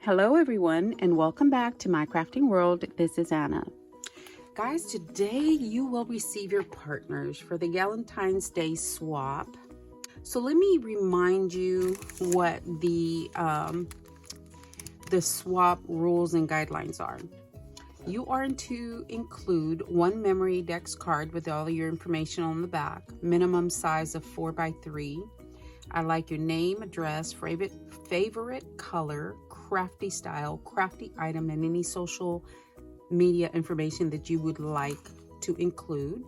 Hello everyone and welcome back to my crafting world. This is Anna. Guys, today you will receive your partners for the Galentine's Day swap. So let me remind you what the swap rules and guidelines are. You are to include one memory dex card with all your information on the back, minimum size of 4x3. I like your name, address, favorite color, crafty style, crafty item, and any social media information that you would like to include.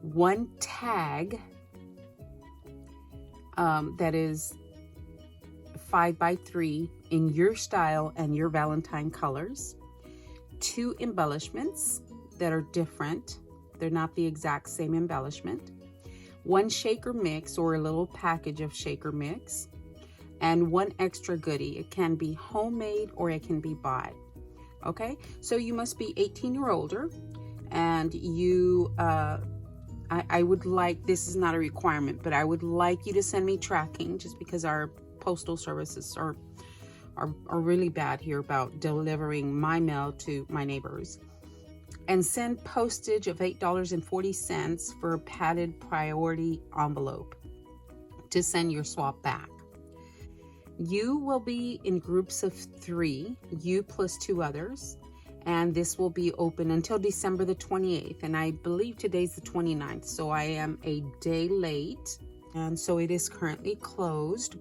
One tag that is 5x3 in your style and your Valentine colors. 2 embellishments that are different. They're not the exact same embellishment. 1 shaker mix or a little package of shaker mix, and 1 extra goodie. It can be homemade or it can be bought. Okay, so you must be 18 or older, and you I would like, this is not a requirement, but I would like you to send me tracking, just because our postal services are really bad here about delivering my mail to my neighbors. And send postage of $8.40 for a padded priority envelope to send your swap back. You will be in groups of 3, you plus 2 others, and this will be open until December the 28th, and I believe today's the 29th, so I am a day late, and so it is currently closed.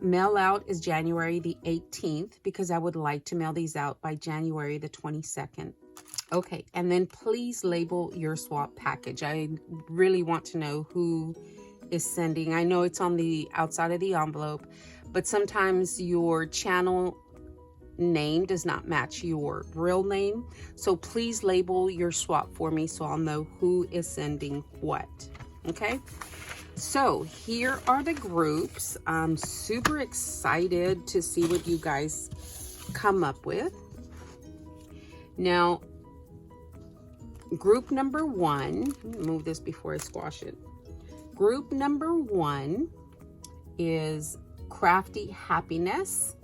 Mail out is January the 18th, because I would like to mail these out by January the 22nd. Okay, and then please label your swap package. I really want to know who is sending. I know it's on the outside of the envelope, but sometimes your channel name does not match your real name. So please label your swap for me so I'll know who is sending what. Okay, so here are the groups. I'm super excited to see what you guys come up with. Now, group number 1, let me move this before I squash it. Group number 1 is Crafty Happy-Ness,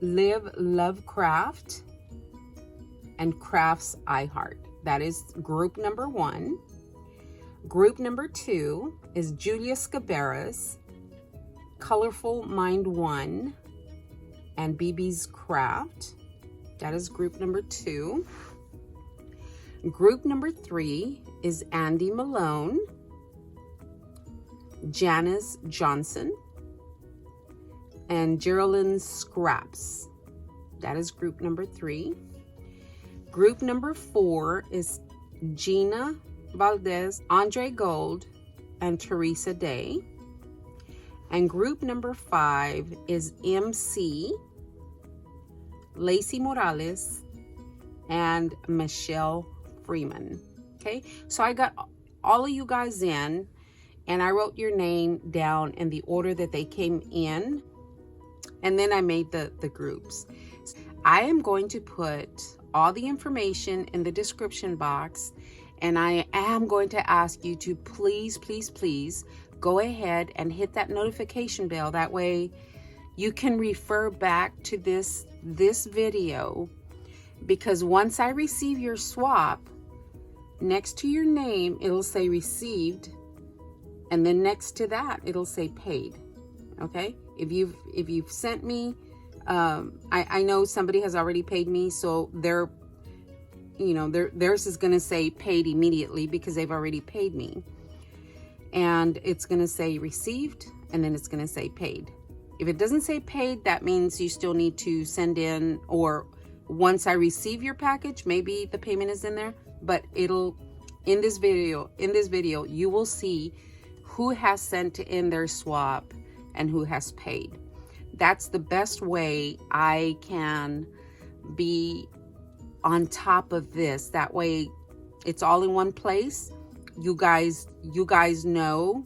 LiveLoveCraft, and Crafts I-Heart. That is group number 1. Group number 2 is Julia Scabberas, Colorful Mind 1, and BBz Kraft. That is group number 2. Group number 3 is Andi, Malone, Janice Johnson, and Geraldine Scraps. That is group number 3. Group number 4 is Gina Valdez, Andre Gold, and Teresa Day. And group number 5 is MC, Lacey Morales, and Michelle Freeman. Okay, so I got all of you guys in, and I wrote your name down in the order that they came in, and then I made the groups. I am going to put all the information in the description box, and I am going to ask you to please go ahead and hit that notification bell. That way you can refer back to this video, because once I receive your swap, next to your name it'll say received, and then next to that it'll say paid. Okay, if you've sent me, I know somebody has already paid me, so theirs is going to say paid immediately because they've already paid me, and it's going to say received, and then it's going to say paid. If it doesn't say paid, that means you still need to send in, or once I receive your package, maybe the payment is in there, but it'll, in this video, you will see who has sent in their swap and who has paid. That's the best way I can be on top of this. That way it's all in one place. You guys know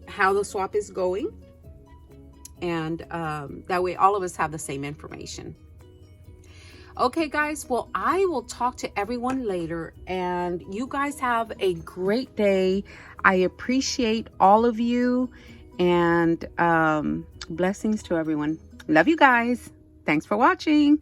how the swap is going, and that way all of us have the same information. Okay guys, well, I will talk to everyone later, and you guys have a great day. I appreciate all of you, And blessings to everyone. Love you guys. Thanks for watching.